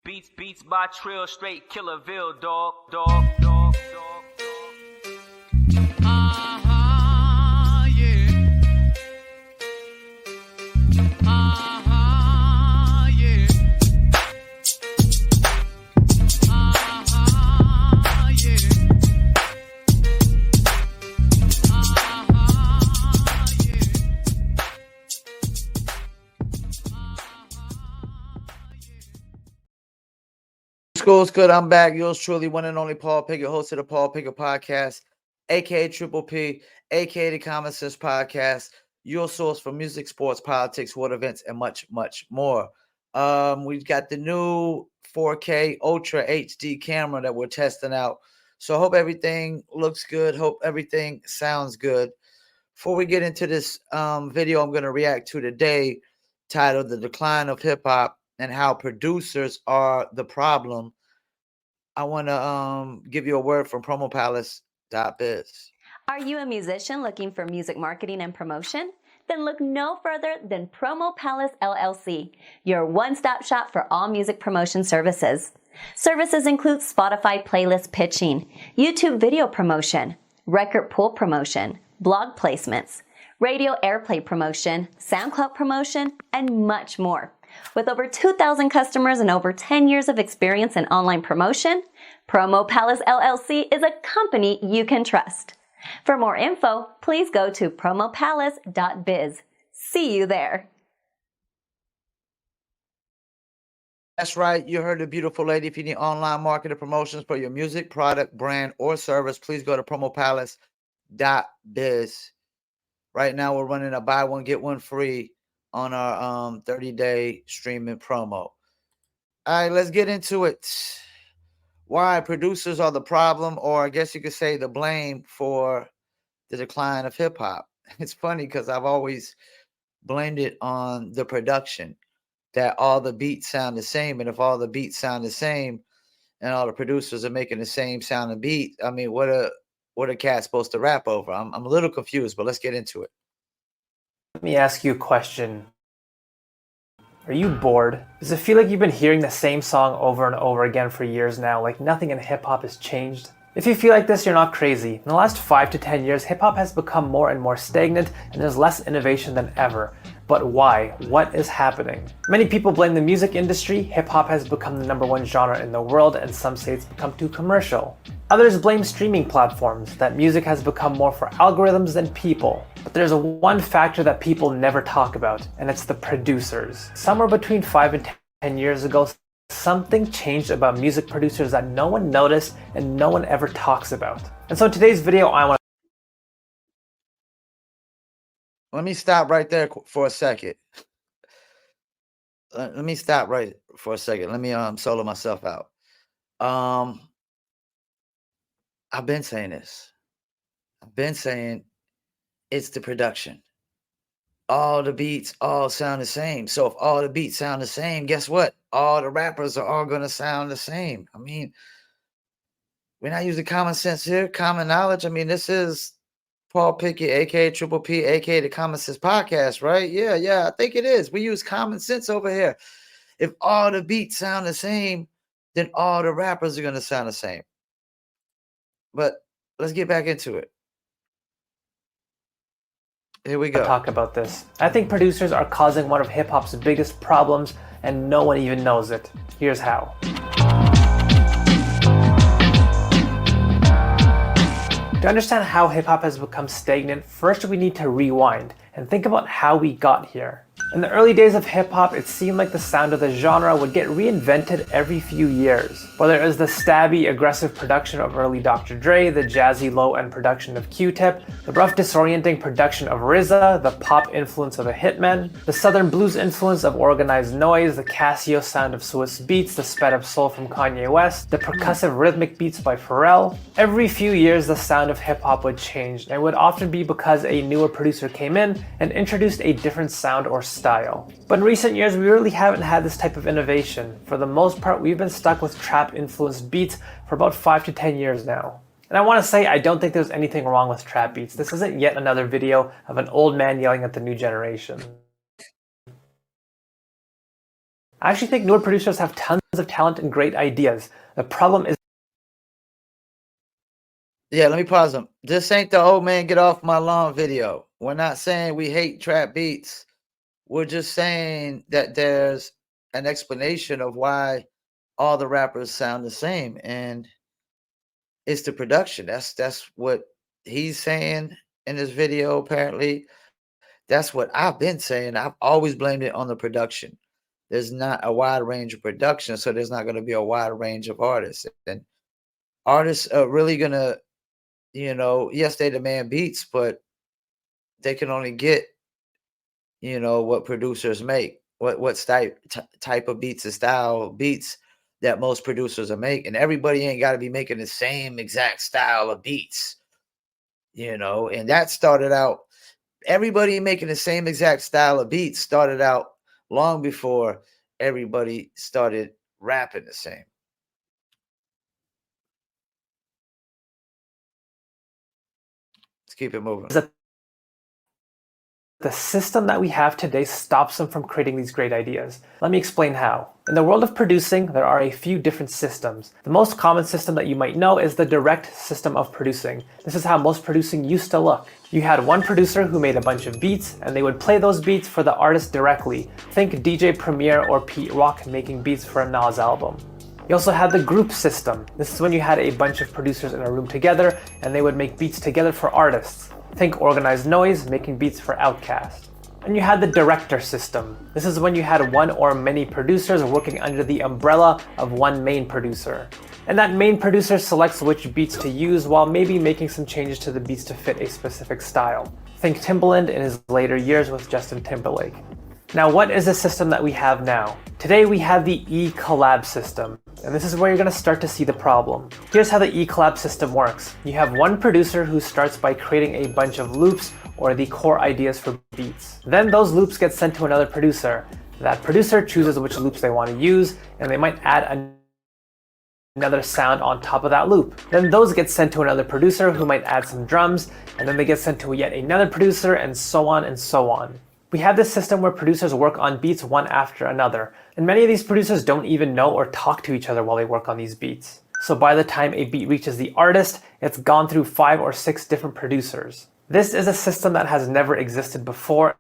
Beats by Trill, straight Killerville, dog. School's good. I'm back. Yours truly, one and only Paul Pickett, host of the Paul Pickett Podcast, aka Triple P, aka the Common Sense Podcast, your source for music, sports, politics, world events, and much, much more. We've got the new 4K Ultra HD camera that we're testing out. So I hope everything looks good. Hope everything sounds good. Before we get into this video I'm going to react to today, titled The Decline of Hip Hop and How Producers Are the Problem, I want to give you a word from promopalace.biz. Are you a musician looking for music marketing and promotion? Then look no further than Promo Palace LLC, your one-stop shop for all music promotion services. Services include Spotify playlist pitching, YouTube video promotion, record pool promotion, blog placements, radio airplay promotion, SoundCloud promotion, and much more. With over 2,000 customers and over 10 years of experience in online promotion, Promo Palace LLC is a company you can trust. For more info, please go to promopalace.biz. See you there. That's right. You heard the beautiful lady. If you need online marketing promotions for your music, product, brand, or service, please go to promopalace.biz. Right now, we're running a buy one, get one free on our 30-day streaming promo. All right, let's get into it. Why producers are the problem, or I guess you could say the blame for the decline of hip-hop. It's funny because I've always blamed it on the production, that all the beats sound the same. And if all the beats sound the same and all the producers are making the same sounding beat, I mean, what are cats supposed to rap over? I'm a little confused, but let's get into it. Let me ask you a question. Are you bored? Does it feel like you've been hearing the same song over and over again for years now, like nothing in hip-hop has changed? If you feel like this, you're not crazy. In the last 5 to 10 years, hip-hop has become more and more stagnant, and there's less innovation than ever. But why? What is happening? Many people blame the music industry. Hip-hop has become the #1 genre in the world, and some say it's become too commercial. Others blame streaming platforms, that music has become more for algorithms than people. But there's one factor that people never talk about, and it's the producers. Somewhere between 5 and 10 years ago, something changed about music producers that no one noticed and no one ever talks about. And so in today's video, I want Let me stop right there for a second. Let me stop right for a second. Let me solo myself out. I've been saying this. I've been saying it's the production. All the beats all sound the same. So if all the beats sound the same, guess what? All the rappers are all going to sound the same. I mean, we're not using common sense here, common knowledge. I mean, this is Paul Pickett, aka Triple P, aka the Common Sense Podcast, right? Yeah, I think it is. We use common sense over here. If all the beats sound the same, then all the rappers are going to sound the same. But let's get back into it. Here we go. talk about this. I think producers are causing one of hip-hop's biggest problems, and no one even knows it. Here's how. To understand how hip-hop has become stagnant, first we need to rewind and think about how we got here. In the early days of hip-hop, it seemed like the sound of the genre would get reinvented every few years. Whether it was the stabby, aggressive production of early Dr. Dre, the jazzy, low-end production of Q-Tip, the rough, disorienting production of RZA, the pop influence of the Hitmen, the southern blues influence of Organized Noise, the Casio sound of Swiss Beats, the sped-up soul from Kanye West, the percussive rhythmic beats by Pharrell. Every few years, the sound of hip-hop would change, and it would often be because a newer producer came in and introduced a different sound or style. But in recent years, we really haven't had this type of innovation. For the most part, we've been stuck with trap-influenced beats for about 5 to 10 years now. And I want to say, I don't think there's anything wrong with trap beats. This isn't yet another video of an old man yelling at the new generation. I actually think newer producers have tons of talent and great ideas. The problem is Yeah, let me pause them. This ain't the old man get off my lawn video. We're not saying we hate trap beats. We're just saying that there's an explanation of why all the rappers sound the same, and it's the production. That's what he's saying in this video. Apparently, that's what I've been saying. I've always blamed it on the production. There's not a wide range of production, so there's not going to be a wide range of artists. And artists are really gonna, yes, they demand beats, but they can only get, what producers make, what type of beats and style beats that most producers are making. Everybody ain't got to be making the same exact style of beats, and that started out. Everybody making the same exact style of beats started out long before everybody started rapping the same. Let's keep it moving. that the system that we have today stops them from creating these great ideas. Let me explain how. In the world of producing, there are a few different systems. The most common system that you might know is the direct system of producing. This is how most producing used to look. You had one producer who made a bunch of beats, and they would play those beats for the artist directly. Think DJ Premier or Pete Rock making beats for a Nas album. You also had the group system. This is when you had a bunch of producers in a room together, and they would make beats together for artists. Think Organized Noise making beats for Outkast. And you had the director system. This is when you had one or many producers working under the umbrella of one main producer. And that main producer selects which beats to use while maybe making some changes to the beats to fit a specific style. Think Timbaland in his later years with Justin Timberlake. Now, what is the system that we have now? Today we have the E-collab system, and this is where you're going to start to see the problem. Here's how the E-collab system works. You have one producer who starts by creating a bunch of loops or the core ideas for beats. Then those loops get sent to another producer. That producer chooses which loops they want to use, and they might add another sound on top of that loop. Then those get sent to another producer who might add some drums, and then they get sent to yet another producer, and so on and so on. We have this system where producers work on beats one after another, and many of these producers don't even know or talk to each other while they work on these beats. So by the time a beat reaches the artist, it's gone through 5 or 6 different producers. This is a system that has never existed before,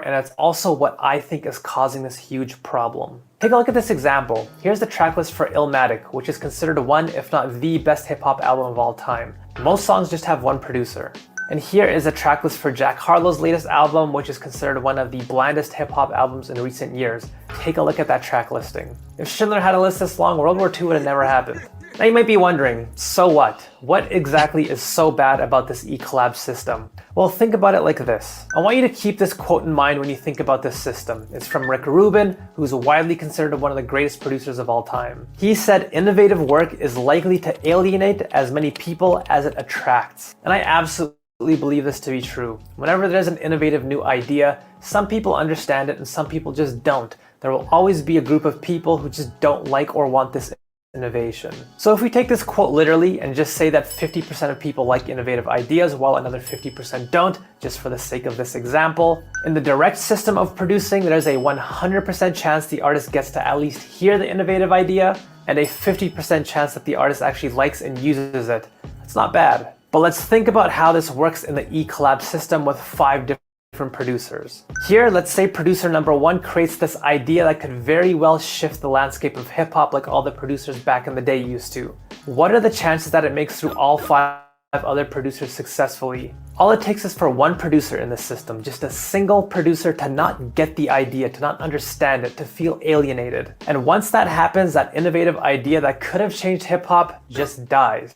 and it's also what I think is causing this huge problem. Take a look at this example. Here's the tracklist for Illmatic, which is considered one, if not the best hip-hop album of all time. Most songs just have one producer. And here is a tracklist for Jack Harlow's latest album, which is considered one of the blandest hip-hop albums in recent years. Take a look at that track listing. If Schindler had a list this long, World War II would have never happened. Now you might be wondering, so what? What exactly is so bad about this E-collab system? Well, think about it like this. I want you to keep this quote in mind when you think about this system. It's from Rick Rubin, who's widely considered one of the greatest producers of all time. He said, "Innovative work is likely to alienate as many people as it attracts." And I absolutely believe this to be true. Whenever there's an innovative new idea, some people understand it and some people just don't. There will always be a group of people who just don't like or want this innovation. So if we take this quote literally and just say that 50% of people like innovative ideas while another 50% don't, just for the sake of this example, in the direct system of producing, there's a 100% chance the artist gets to at least hear the innovative idea and a 50% chance that the artist actually likes and uses it. That's not bad. But let's think about how this works in the E-collab system with 5 different producers. Here, let's say producer number 1 creates this idea that could very well shift the landscape of hip-hop like all the producers back in the day used to. What are the chances that it makes through all 5 other producers successfully? All it takes is for one producer in the system, just a single producer, to not get the idea, to not understand it, to feel alienated. And once that happens, that innovative idea that could have changed hip-hop just dies.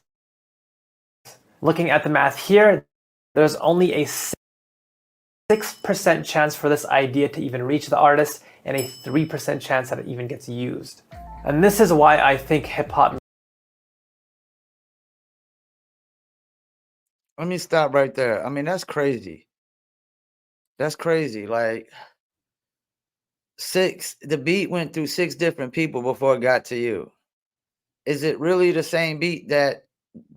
Looking at the math here, there's only a 6% chance for this idea to even reach the artist and a 3% chance that it even gets used. And this is why I think hip-hop... Let me stop right there. I mean, that's crazy. That's crazy. Like, the beat went through 6 different people before it got to you. Is it really the same beat that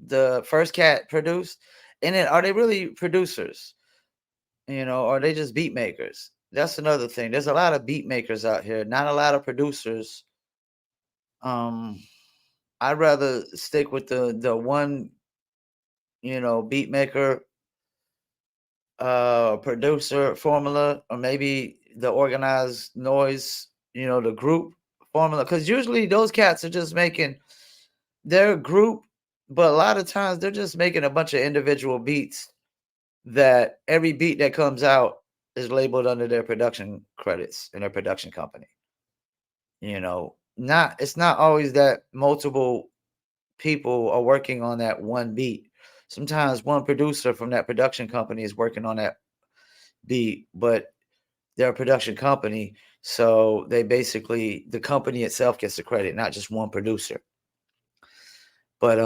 the first cat produced? And then are they really producers? Or are they just beat makers? that's another thing. There's a lot of beat makers out here, not a lot of producers. I'd rather stick with the one, beat maker, producer formula, or maybe the organized noise, the group formula. Because usually those cats are just making their group, but a lot of times they're just making a bunch of individual beats that every beat that comes out is labeled under their production credits in their production company. It's not always that multiple people are working on that one beat. Sometimes one producer from that production company is working on that beat, but they're a production company, so the company itself gets the credit, not just one producer. But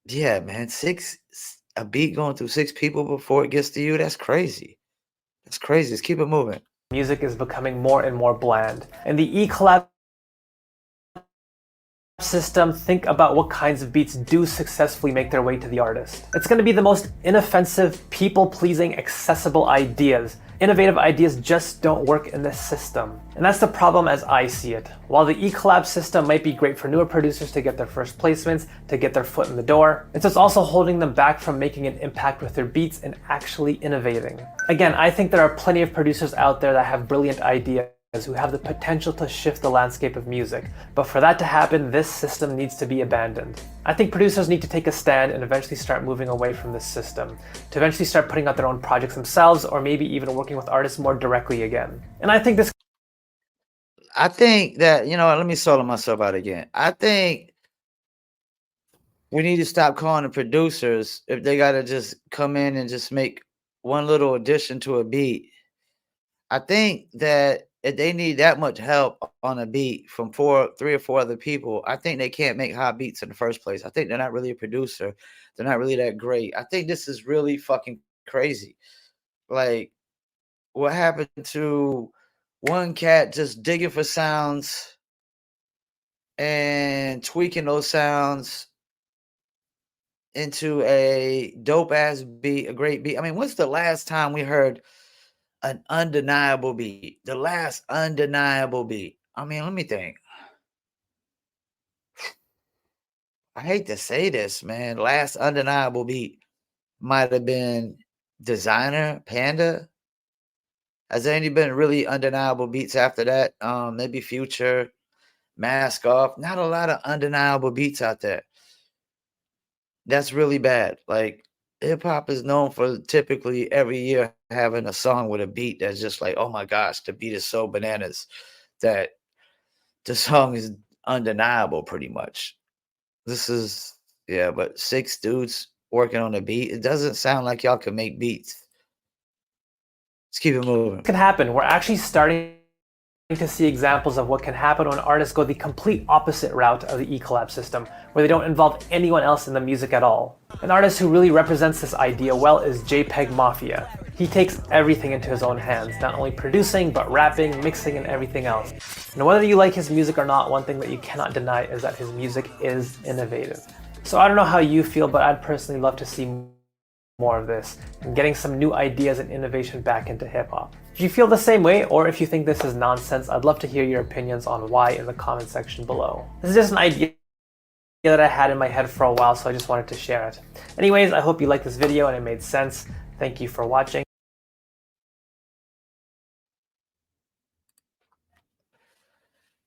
yeah, man, a beat going through 6 people before it gets to you, that's crazy. That's crazy. Let's keep it moving. Music is becoming more and more bland. And the eCollab system, think about what kinds of beats do successfully make their way to the artist. It's going to be the most inoffensive, people-pleasing, accessible ideas. Innovative ideas just don't work in this system. And that's the problem as I see it. While the eCollab system might be great for newer producers to get their first placements, to get their foot in the door, it's just also holding them back from making an impact with their beats and actually innovating. Again, I think there are plenty of producers out there that have brilliant ideas who have the potential to shift the landscape of music. But for that to happen, this system needs to be abandoned. I think producers need to take a stand and eventually start moving away from this system, to eventually start putting out their own projects themselves, or maybe even working with artists more directly again. And I think that, let me solo myself out again. I think we need to stop calling the producers if they got to just come in and just make one little addition to a beat. I think that if they need that much help on a beat from 3 or 4 other people, I think they can't make hot beats in the first place. I think they're not really a producer. They're not really that great. I think this is really fucking crazy. Like, what happened to one cat just digging for sounds and tweaking those sounds into a dope ass beat, a great beat? I mean, when's the last time we heard an undeniable beat? The last undeniable beat. I mean, let me think. I hate to say this, man. Last undeniable beat might have been Designer, Panda. Has there any been really undeniable beats after that? Maybe Future, Mask Off. Not a lot of undeniable beats out there. That's really bad. Like, hip hop is known for typically every year having a song with a beat that's just like, oh my gosh, the beat is so bananas that the song is undeniable pretty much. But 6 dudes working on a beat, it doesn't sound like y'all can make beats. Let's keep it moving. can happen. We're actually starting to see examples of what can happen when artists go the complete opposite route of the eCollab system, where they don't involve anyone else in the music at all. An artist who really represents this idea well is JPEG Mafia. He takes everything into his own hands, not only producing, but rapping, mixing, and everything else. And whether you like his music or not, one thing that you cannot deny is that his music is innovative. So I don't know how you feel, but I'd personally love to see more of this, and getting some new ideas and innovation back into hip-hop. If you feel the same way, or if you think this is nonsense, I'd love to hear your opinions on why in the comment section below. This is just an idea that I had in my head for a while, so I just wanted to share it. Anyways, I hope you liked this video and it made sense. Thank you for watching.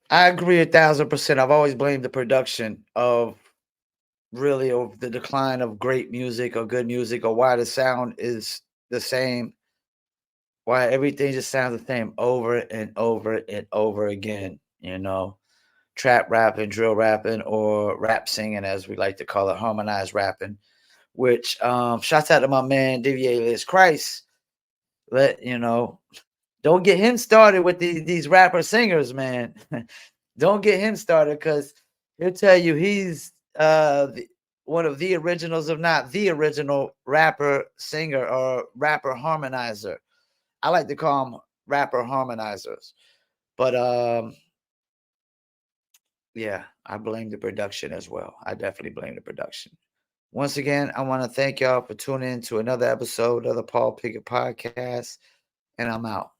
I agree 1,000%. I've always blamed the production of the decline of great music or good music, or why the sound is the same, why everything just sounds the same over and over and over again. Trap rapping, drill rapping, or rap singing, as we like to call it, harmonized rapping. Which shouts out to my man Deviated Christ. Don't get him started with these rapper singers, man. Don't get him started, because he'll tell you he's one of the originals, if not the original rapper singer or rapper harmonizer. I like to call them rapper harmonizers. But yeah, I blame the production as well. I definitely blame the production. Once again, I want to thank y'all for tuning in to another episode of the Paul Pickett Podcast. and I'm out.